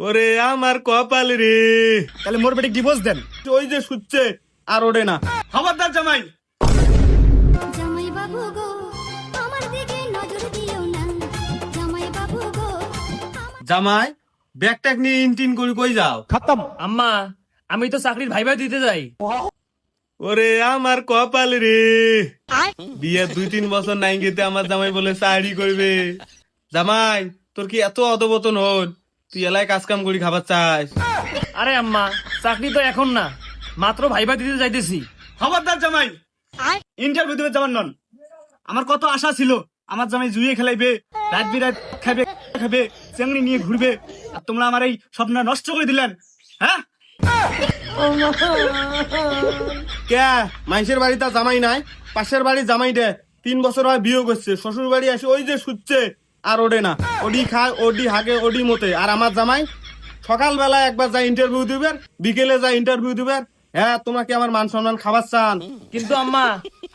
ওরে আমার কপাল রে। তাহলে মোর বেটি ডিভোর্স দেন। ওই যে শুচ্ছে আর ওঠে না। খবরদার জামাই। জামাই বাবু গো আমার দিকে নজর দিও না। জামাই বাবু গো জামাই ব্যাগ ট্যাগ নিয়ে ইনটিন করে কই যাও? আম্মা আমি তো চাকরির ভাইবা দিতে যাই। ওরে আমার কপাল রে। বিয়ে 2-3 বছর নাই গেতে আমার জামাই বলে চাকরি করবে। জামাই তোর কি এত অধপতন হল? তুই এলাকায় কাজ কাম করি খাবার চাস? আরে আম্মা চাকরি তো এখন না, মাত্র ভাইবা দিতে যাইতেছি। খবরদার জামাই। ইন্টারভিউ দিবে যাবার নন। আমার কত আশা ছিল আমার জামাই জুয়ে খেলাইবে, রাত বিরাত খাবে খাবে, চেংড়ি নিয়ে ঘুরবে, আর তোমরা আমার এই স্বপ্ন নষ্ট করে দিলেন। হ্যাঁ কে মানুষের বাড়িতে জামাই নাই? পাশের বাড়ি জামাই দে 3 বছর হয় বিয়ে করছে, শ্বশুর বাড়ি আসে ওই যে শুচ্ছে আর ওঠে না। ওডি খায়, ওডি হাগে, ওডি মতে। আর আমার জামাই সকালবেলা একবার যায় ইন্টারভিউ দিবেন, বিকেলে যায় ইন্টারভিউ দিবেন। হ্যাঁ তোমরা কি আমার মান সম্মান খাবার চান? কিন্তু আম্মা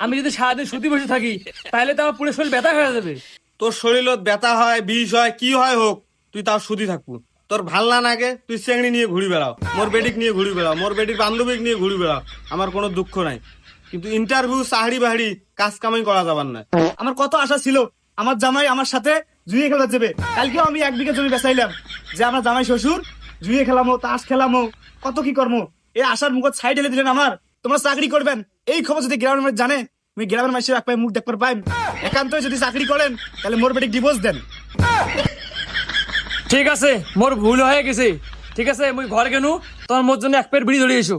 আমি যদি সারাদিন শুতে বসে থাকি তাহলে তো আমার পুরো শরীর ব্যথা হয়ে যাবে। তোর শরীরত ব্যথা হয়, বিষ হয়, কি হয় হোক, তুই তাও সুদি থাকবো। তোর ভাল না লাগে তুই চেংড়ি নিয়ে ঘুরি বেড়াও, মোর বেডিক নিয়ে ঘুরি বেড়াও, মোর বেডির বান্ধবীক নিয়ে ঘুরি বেড়াও, আমার কোনো দুঃখ নাই। কিন্তু ইন্টারভিউ চাকরি বাহারি কাজ কামাই করা যাবার না। আমার কত আশা ছিল আমার জামাই আমার সাথে জুয়ে খেলা যাবে। কালকেও আমি 1 বিঘা জমি বেচাইলাম যে আমার জামাই শ্বশুর জুয়ে খেলামো, তাস খেলামো, কত কি কর্ম। এই আশার মুখ সাইড ঢেলে দিলেন আমার। তোমরা চাকরি করবেন এই খবর যদি গ্রামের মানুষ জানে, তুমি গ্রামের মানুষের এক পায়ে মুখ দেখতে পাই। একান্তই যদি চাকরি করেন তাহলে মোর বেটি ডিভোর্স দেন। ঠিক আছে মোর ভুল হয়ে গেছে, ঠিক আছে মুই ঘর গেনু, তোমার মোর জন্য 1 প্লেট বিড়ি ধরে এসো।